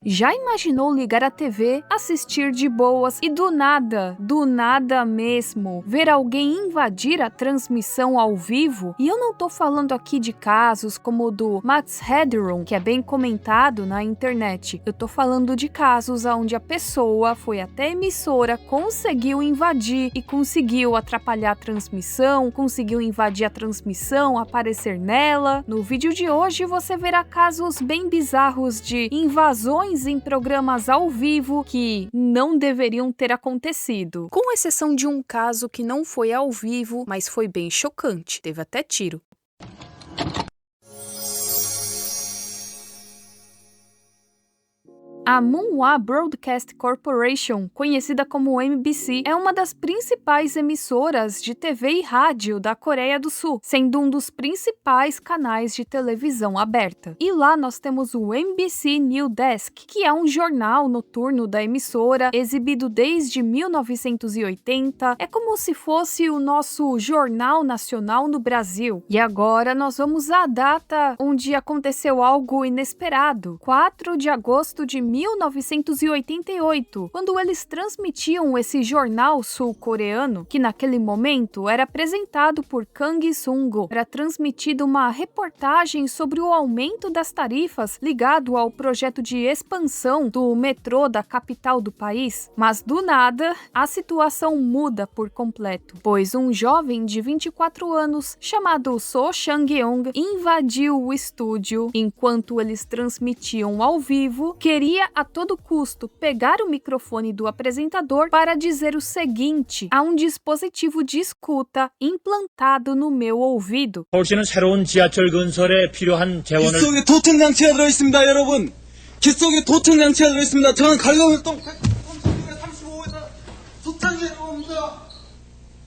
Já imaginou ligar a TV, assistir de boas e do nada mesmo, ver alguém invadir a transmissão ao vivo? E eu não tô falando aqui de casos como o do Max Headroom, que é bem comentado na internet. Eu tô falando de casos onde a pessoa foi até a emissora, conseguiu invadir e conseguiu atrapalhar a transmissão, conseguiu invadir a transmissão, aparecer nela. No vídeo de hoje você verá casos bem bizarros de invasões em programas ao vivo que não deveriam ter acontecido. Com exceção de um caso que não foi ao vivo, mas foi bem chocante, teve até tiro. A Munhwa Broadcast Corporation, conhecida como MBC, é uma das principais emissoras de TV e rádio da Coreia do Sul, sendo um dos principais canais de televisão aberta. E lá nós temos o MBC New Desk, que é um jornal noturno da emissora, exibido desde 1980. É como se fosse o nosso Jornal Nacional no Brasil. E agora nós vamos à data onde aconteceu algo inesperado, 4 de agosto de 1988, quando eles transmitiam esse jornal sul-coreano, que naquele momento era apresentado por Kang Sung-ho. Era transmitida uma reportagem sobre o aumento das tarifas ligado ao projeto de expansão do metrô da capital do país. Mas do nada, a situação muda por completo, pois um jovem de 24 anos, chamado So Chang-yong, invadiu o estúdio enquanto eles transmitiam ao vivo, queria a todo custo pegar o microfone do apresentador para dizer o seguinte: há um dispositivo de escuta implantado no meu ouvido. 서울시는 새로운 지하철 건설에 필요한 재원을 귓속에 도청 장치가 들어있습니다, 여러분. 귓속에 도청 장치가 들어있습니다. 저는 갈로활동 135m 소창에 들어옵니다.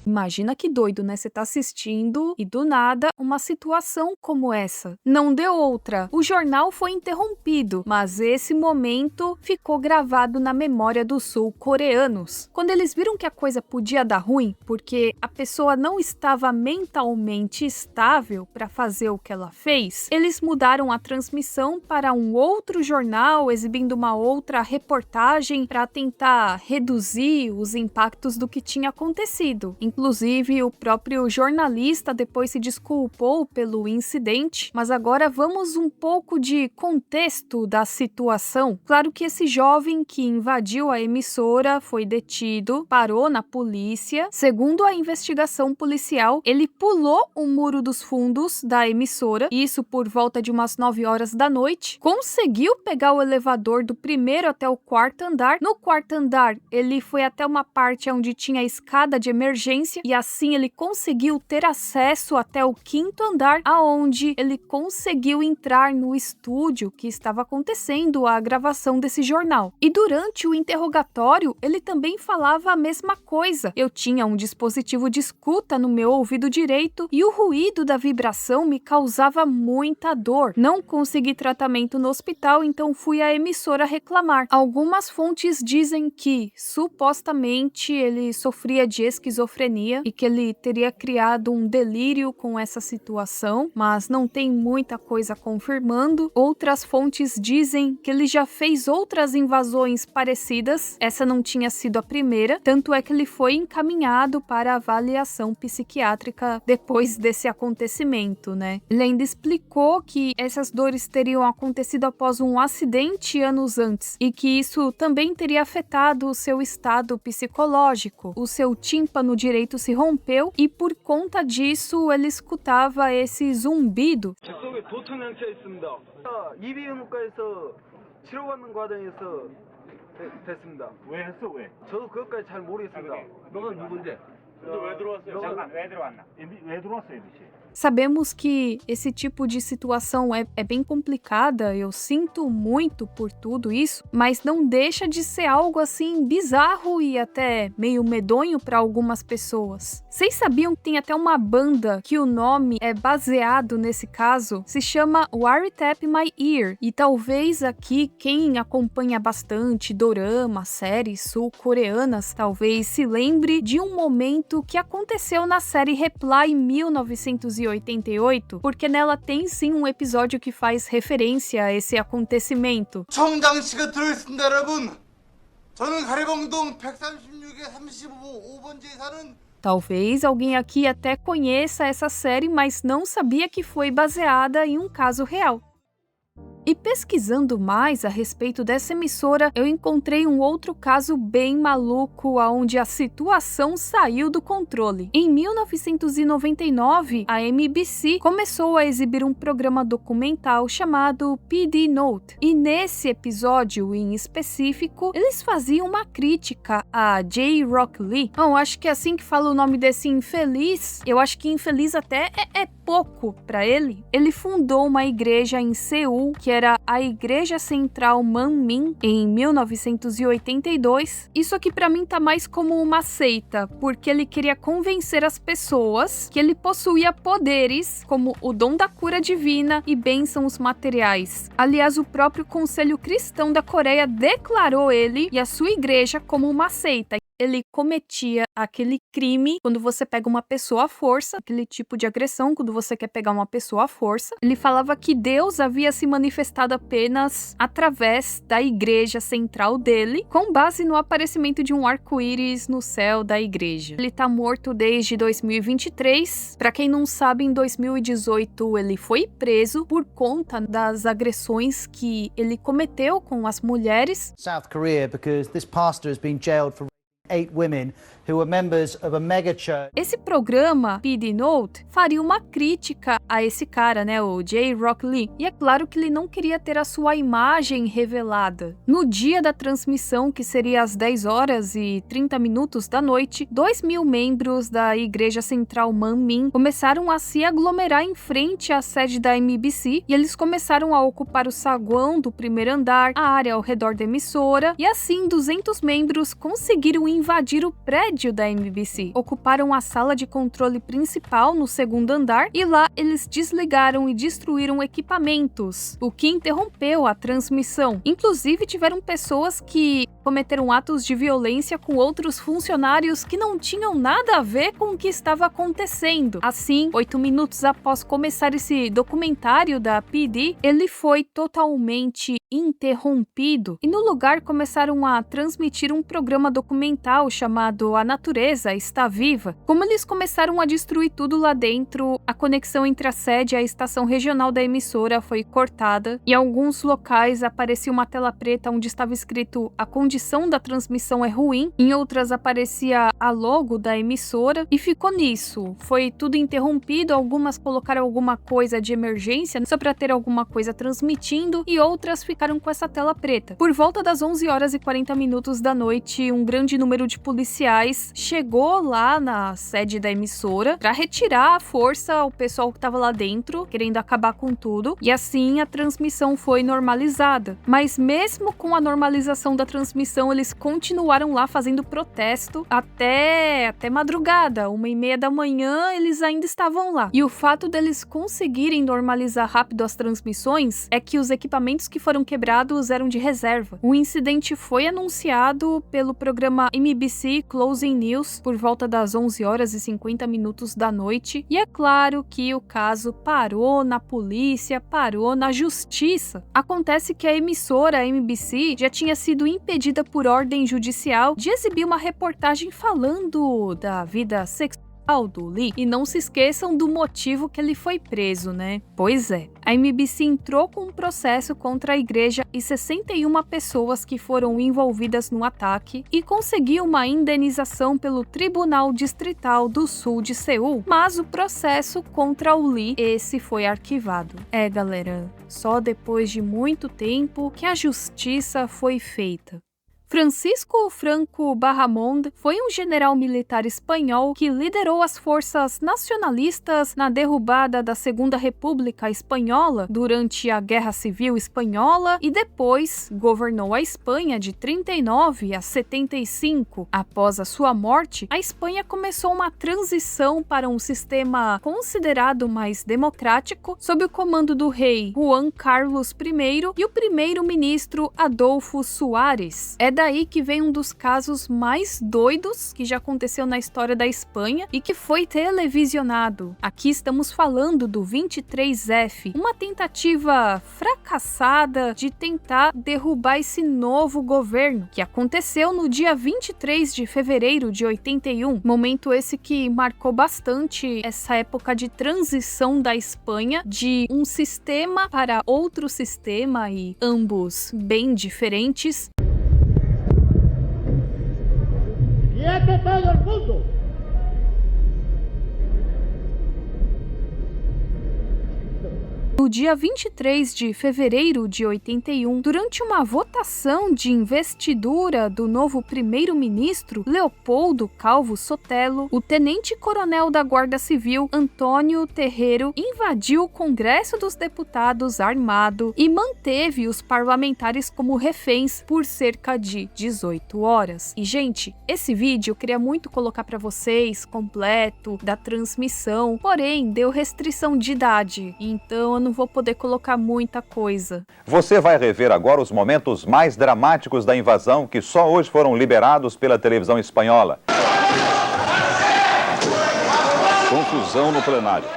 Imagina que doido, né? Você tá assistindo e do nada uma situação como essa. Não deu outra. O jornal foi interrompido, mas esse momento ficou gravado na memória dos sul-coreanos. Quando eles viram que a coisa podia dar ruim, porque a pessoa não estava mentalmente estável para fazer o que ela fez, eles mudaram a transmissão para um outro jornal, exibindo uma outra reportagem para tentar reduzir os impactos do que tinha acontecido. Inclusive, o próprio jornalista depois se desculpou pelo incidente, mas agora vamos um pouco de contexto da situação. Claro que esse jovem que invadiu a emissora foi detido, parou na polícia. Segundo a investigação policial, ele pulou o muro dos fundos da emissora, isso por volta de umas 9 horas da noite, conseguiu pegar o elevador do primeiro até o quarto andar. No quarto andar, ele foi até uma parte onde tinha a escada de emergência, e assim ele conseguiu ter acesso até o quinto andar, aonde ele conseguiu entrar no estúdio que estava acontecendo a gravação desse jornal. E durante o interrogatório, ele também falava a mesma coisa. Eu tinha um dispositivo de escuta no meu ouvido direito e o ruído da vibração me causava muita dor. Não consegui tratamento no hospital, então fui à emissora reclamar. Algumas fontes dizem que, supostamente, ele sofria de esquizofrenia e que ele teria criado um delírio com essa situação, mas não tem muita coisa confirmando. Outras fontes dizem que ele já fez outras invasões parecidas, essa não tinha sido a primeira, tanto é que ele foi encaminhado para avaliação psiquiátrica depois desse acontecimento, né? Ele ainda explicou que essas dores teriam acontecido após um acidente anos antes e que isso também teria afetado o seu estado psicológico. O seu tímpano direito se rompeu e por conta disso ele escutava esse zumbido. 귓속에 도청 장치가 있습니다. 이비인후과에서 치료받는 과정에서 됐습니다. 왜 했어 왜? 저도 그것까지 잘 모르겠습니다. 너가 누군데? 근데 왜 들어왔어요? 잠깐 왜 들어왔나? 왜 들어왔어요, MBC? Sabemos que esse tipo de situação é bem complicada, eu sinto muito por tudo isso, mas não deixa de ser algo assim bizarro e até meio medonho para algumas pessoas. Vocês sabiam que tem até uma banda que o nome é baseado nesse caso? Se chama Wiretap My Ear, e talvez aqui quem acompanha bastante dorama, séries sul-coreanas, talvez se lembre de um momento que aconteceu na série Reply 1988, 1988, porque nela tem sim um episódio que faz referência a esse acontecimento. 총장씨가 들어있습니다, 여러분. 저는 가래봉동 136에 35번지에 사는 Talvez alguém aqui até conheça essa série, mas não sabia que foi baseada em um caso real. E pesquisando mais a respeito dessa emissora, eu encontrei um outro caso bem maluco, onde a situação saiu do controle. Em 1999, a MBC começou a exibir um programa documental chamado PD Note. E nesse episódio em específico, eles faziam uma crítica a J. Rock Lee. Bom, acho que é assim que fala o nome desse infeliz. Eu acho que infeliz até é pouco para ele. Ele fundou uma igreja em Seul, que era a Igreja Central Manmin, em 1982. Isso aqui para mim tá mais como uma seita, porque ele queria convencer as pessoas que ele possuía poderes, como o dom da cura divina e bênçãos materiais. Aliás, o próprio Conselho Cristão da Coreia declarou ele e a sua igreja como uma seita. Ele cometia aquele crime quando você pega uma pessoa à força, aquele tipo de agressão quando você quer pegar uma pessoa à força. Ele falava que Deus havia se manifestado apenas através da igreja central dele, com base no aparecimento de um arco-íris no céu da igreja. Ele tá morto desde 2023. Para quem não sabe, em 2018 ele foi preso por conta das agressões que ele cometeu com as mulheres. South Korea, because this pastor has been jailed for 8 women who were members of a mega church. Esse programa, PD Note, faria uma crítica a esse cara, né, o J. Rock Lee. E é claro que ele não queria ter a sua imagem revelada. No dia da transmissão, que seria às 10h30 da noite, 2.000 membros da Igreja Central Manmin começaram a se aglomerar em frente à sede da MBC e eles começaram a ocupar o saguão do primeiro andar, a área ao redor da emissora, e assim 200 membros conseguiram invadir o prédio da MBC. Ocuparam a sala de controle principal no segundo andar e lá eles desligaram e destruíram equipamentos, o que interrompeu a transmissão. Inclusive tiveram pessoas que cometeram atos de violência com outros funcionários que não tinham nada a ver com o que estava acontecendo. Assim, 8 minutos após começar esse documentário da PD, ele foi totalmente interrompido e no lugar começaram a transmitir um programa documental chamado A Natureza Está Viva. Como eles começaram a destruir tudo lá dentro, a conexão entre a sede e a estação regional da emissora foi cortada. Em alguns locais aparecia uma tela preta onde estava escrito "A condição da transmissão é ruim", em outras aparecia a logo da emissora e ficou nisso. Foi tudo interrompido, algumas colocaram alguma coisa de emergência só para ter alguma coisa transmitindo e outras ficaram com essa tela preta. Por volta das 11h40 da noite, um grande número de policiais chegou lá na sede da emissora para retirar à força o pessoal que estava lá dentro, querendo acabar com tudo, e assim a transmissão foi normalizada. Mas mesmo com a normalização da transmissão, eles continuaram lá fazendo protesto até madrugada, 1h30 da manhã, eles ainda estavam lá. E o fato deles conseguirem normalizar rápido as transmissões é que os equipamentos que foram quebrados eram de reserva. O incidente foi anunciado pelo programa MBC Closing News por volta das 11h50 da noite, e é claro que o caso parou na polícia, parou na justiça. Acontece que a emissora MBC já tinha sido impedida por ordem judicial de exibir uma reportagem falando da vida sexual do Lee. E não se esqueçam do motivo que ele foi preso, né? Pois é, a MBC entrou com um processo contra a igreja e 61 pessoas que foram envolvidas no ataque e conseguiu uma indenização pelo Tribunal Distrital do Sul de Seul, mas o processo contra o Lee, esse foi arquivado. É, galera, só depois de muito tempo que a justiça foi feita. Francisco Franco Barramond foi um general militar espanhol que liderou as forças nacionalistas na derrubada da Segunda República Espanhola durante a Guerra Civil Espanhola e depois governou a Espanha de 39 a 75. Após a sua morte, a Espanha começou uma transição para um sistema considerado mais democrático sob o comando do rei Juan Carlos I e o primeiro-ministro Adolfo Suárez. É daí que vem um dos casos mais doidos que já aconteceu na história da Espanha e que foi televisionado. Aqui estamos falando do 23F, uma tentativa fracassada de tentar derrubar esse novo governo, que aconteceu no dia 23 de fevereiro de 81, momento esse que marcou bastante essa época de transição da Espanha de um sistema para outro sistema, e ambos bem diferentes. No dia 23 de fevereiro de 81, durante uma votação de investidura do novo primeiro-ministro Leopoldo Calvo Sotelo, o tenente-coronel da Guarda Civil, Antônio Terreiro, invadiu o Congresso dos Deputados armado e manteve os parlamentares como reféns por cerca de 18 horas. E, gente, esse vídeo eu queria muito colocar para vocês, completo, da transmissão, porém, deu restrição de idade, então eu não vou poder colocar muita coisa. Você vai rever agora os momentos mais dramáticos da invasão que só hoje foram liberados pela televisão espanhola. Confusão no plenário.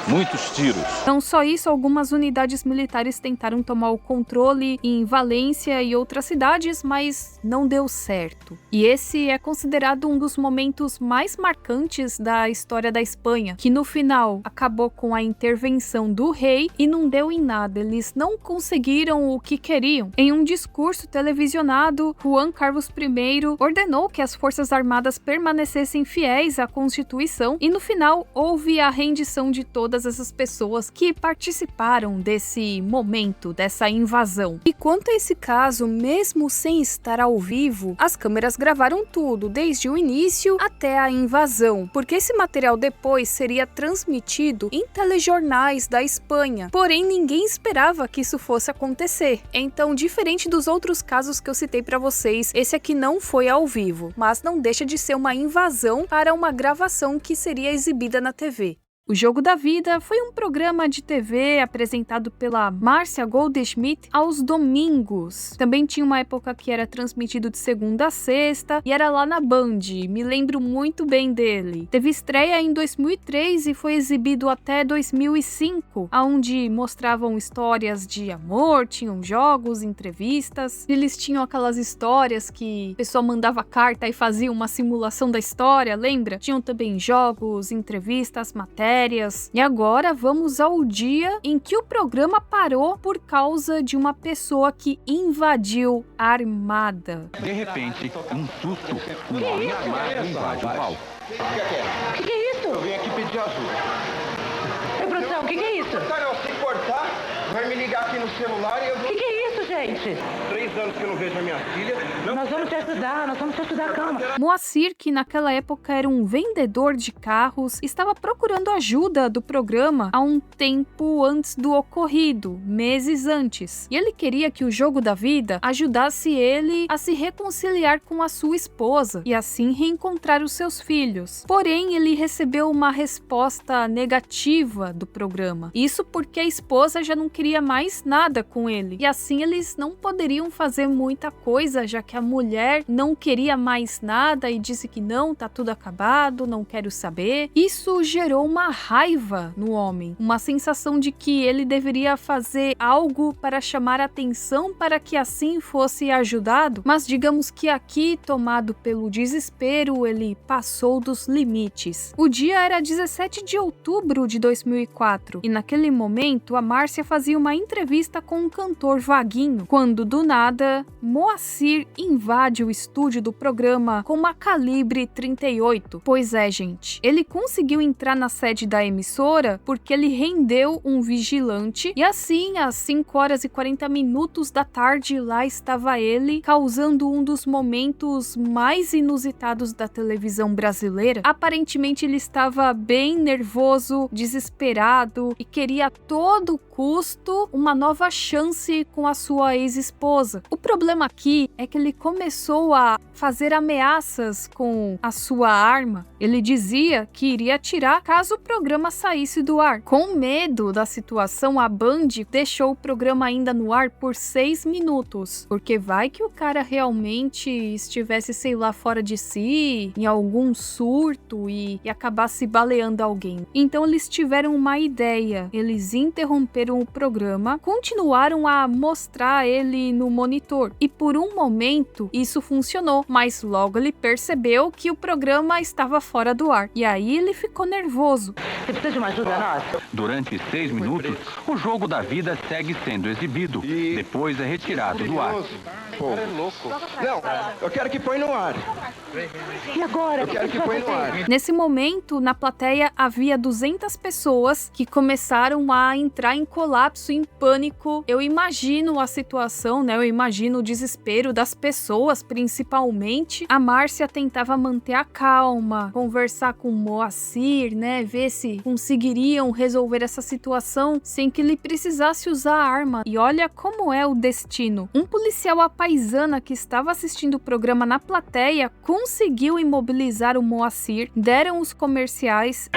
Muitos tiros. Não só isso, algumas unidades militares tentaram tomar o controle em Valência e outras cidades, mas não deu certo. E esse é considerado um dos momentos mais marcantes da história da Espanha, que no final acabou com a intervenção do rei e não deu em nada. Eles não conseguiram o que queriam. Em um discurso televisionado, Juan Carlos I ordenou que as forças armadas permanecessem fiéis à Constituição e no final houve a rendição de todas essas pessoas que participaram desse momento, dessa invasão. E quanto a esse caso, mesmo sem estar ao vivo, as câmeras gravaram tudo, desde o início até a invasão, porque esse material depois seria transmitido em telejornais da Espanha. Porém, ninguém esperava que isso fosse acontecer. Então, diferente dos outros casos que eu citei para vocês, esse aqui não foi ao vivo, mas não deixa de ser uma invasão para uma gravação que seria exibida na TV. O Jogo da Vida foi um programa de TV apresentado pela Márcia Goldschmidt aos domingos. Também tinha uma época que era transmitido de segunda a sexta e era lá na Band, me lembro muito bem dele. Teve estreia em 2003 e foi exibido até 2005, onde mostravam histórias de amor, tinham jogos, entrevistas. Eles tinham aquelas histórias que a pessoa mandava carta e fazia uma simulação da história, lembra? Tinham também jogos, entrevistas, matérias. E agora vamos ao dia em que o programa parou por causa de uma pessoa que invadiu armada. De repente, um susto, um homem armado invade o palco. O que é isso? Eu vim aqui pedir ajuda. Ô, produção, o que é isso? Cara, se cortar, vai me ligar aqui no celular e eu vou... O que é isso, gente? 3 anos que eu não vejo a minha filha. Nós vamos te ajudar, calma. Moacir, que naquela época era um vendedor de carros, estava procurando ajuda do programa há um tempo antes do ocorrido, meses antes. E ele queria que o Jogo da Vida ajudasse ele a se reconciliar com a sua esposa e assim reencontrar os seus filhos. Porém, ele recebeu uma resposta negativa do programa. Isso porque a esposa já não queria mais nada com ele. E assim eles não poderiam fazer muita coisa, já que a mulher não queria mais nada e disse que não, tá tudo acabado, não quero saber. Isso gerou uma raiva no homem, uma sensação de que ele deveria fazer algo para chamar atenção para que assim fosse ajudado, mas digamos que aqui, tomado pelo desespero, ele passou dos limites. O dia era 17 de outubro de 2004 e naquele momento a Márcia fazia uma entrevista com um cantor Vaguinho, quando do nada Moacir invade o estúdio do programa com uma calibre 38. Pois é, gente, ele conseguiu entrar na sede da emissora porque ele rendeu um vigilante e assim, às 5 horas e 40 minutos da tarde, lá estava ele, causando um dos momentos mais inusitados da televisão brasileira. Aparentemente ele estava bem nervoso, desesperado e queria a todo custo uma nova chance com a sua sua ex-esposa. O problema aqui é que ele começou a fazer ameaças com a sua arma. Ele dizia que iria atirar caso o programa saísse do ar. Com medo da situação, a Band deixou o programa ainda no ar por 6 minutos, porque vai que o cara realmente estivesse, sei lá, fora de si, em algum surto e acabasse baleando alguém. Então eles tiveram uma ideia. Eles interromperam o programa, continuaram a mostrar ele no monitor. E por um momento isso funcionou, mas logo ele percebeu que o programa estava fora do ar. E aí ele ficou nervoso. Você precisa de uma ajuda nossa? Durante 6 minutos, o jogo da vida segue sendo exibido. Depois é retirado do ar. Pô, louco. Não, eu quero que põe no ar. E agora? Eu quero que põe no ar. Nesse momento, na plateia havia 200 pessoas que começaram a entrar em colapso, em pânico. Eu imagino a situação, né? Eu imagino o desespero das pessoas, principalmente. A Márcia tentava manter a calma, conversar com o Moacir, né? Ver se conseguiriam resolver essa situação sem que ele precisasse usar a arma. E olha como é o destino. Um policial apaisana que estava assistindo o programa na plateia conseguiu imobilizar o Moacir. Deram os comerciais.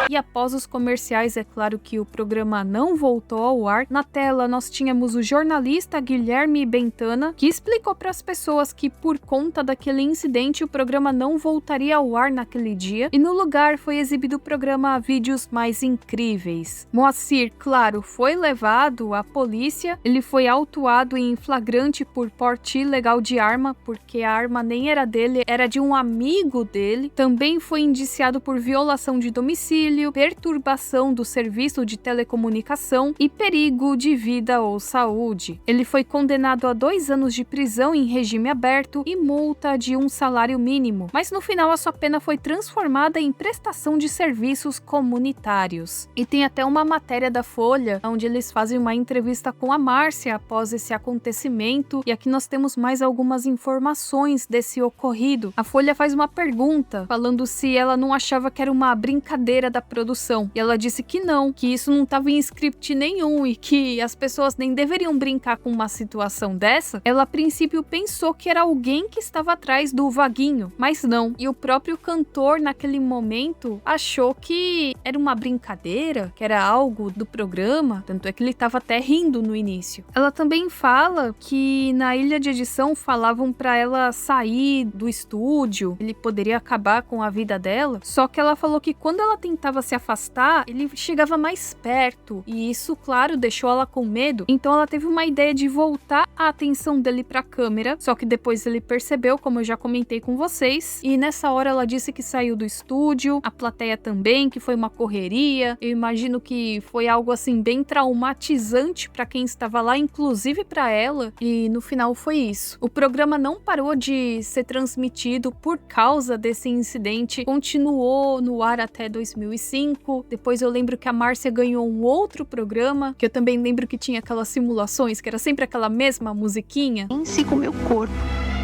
E após os comerciais, é claro que o programa não voltou ao ar. Na tela, nós tínhamos o jornalista Guilherme Bentana, que explicou para as pessoas que, por conta daquele incidente, o programa não voltaria ao ar naquele dia. E no lugar foi exibido o programa Vídeos Mais Incríveis. Moacir, claro, foi levado à polícia. Ele foi autuado em flagrante por porte ilegal de arma, porque a arma nem era dele, era de um amigo dele. Também foi indiciado por violação de domicílio, perturbação do serviço de telecomunicação e perigo de vida ou saúde. Ele foi condenado a 2 anos de prisão em regime aberto e multa de 1 salário mínimo, mas no final a sua pena foi transformada em prestação de serviços comunitários. E tem até uma matéria da Folha, onde eles fazem uma entrevista com a Márcia após esse acontecimento, e aqui nós temos mais algumas informações desse ocorrido. A Folha faz uma pergunta, falando se ela não achava que era uma brincadeira da produção. E ela disse que não, que isso não estava em script nenhum e que as pessoas nem deveriam brincar com uma situação dessa. Ela a princípio pensou que era alguém que estava atrás do Vaguinho, mas não. E o próprio cantor naquele momento achou que era uma brincadeira, que era algo do programa, tanto é que ele estava até rindo no início. Ela também fala que na ilha de edição falavam para ela sair do estúdio, ele poderia acabar com a vida dela, só que ela falou que quando ela tentava se afastar, ele chegava mais perto, e isso, claro, deixou ela com medo. Então ela teve uma ideia de voltar a atenção dele para a câmera, só que depois ele percebeu, como eu já comentei com vocês, e nessa hora ela disse que saiu do estúdio, a plateia também, que foi uma correria. Eu imagino que foi algo assim bem traumatizante para quem estava lá, inclusive para ela, e no final foi isso. O programa não parou de ser transmitido por causa desse incidente, continuou no ar até 2005. Depois eu lembro que a Márcia ganhou um outro programa, que eu também lembro que tinha aquelas simulações, que era sempre aquela mesma musiquinha. Em si com meu corpo,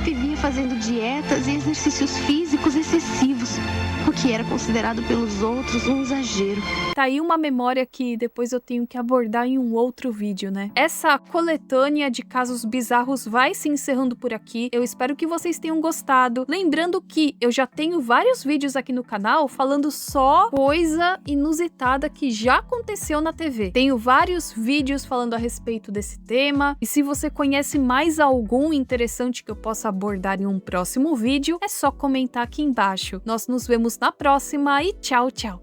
vivia fazendo dietas e exercícios físicos excessivos, o que era considerado pelos outros um exagero. Tá aí uma memória que depois eu tenho que abordar em um outro vídeo, né? Essa coletânea de casos bizarros vai se encerrando por aqui. Eu espero que vocês tenham gostado. Lembrando que eu já tenho vários vídeos aqui no canal falando só coisa inusitada que já aconteceu na TV. Tenho vários vídeos falando a respeito desse tema. E se você conhece mais algum interessante que eu possa abordar em um próximo vídeo, é só comentar aqui embaixo. Nós nos vemos na próxima e tchau, tchau!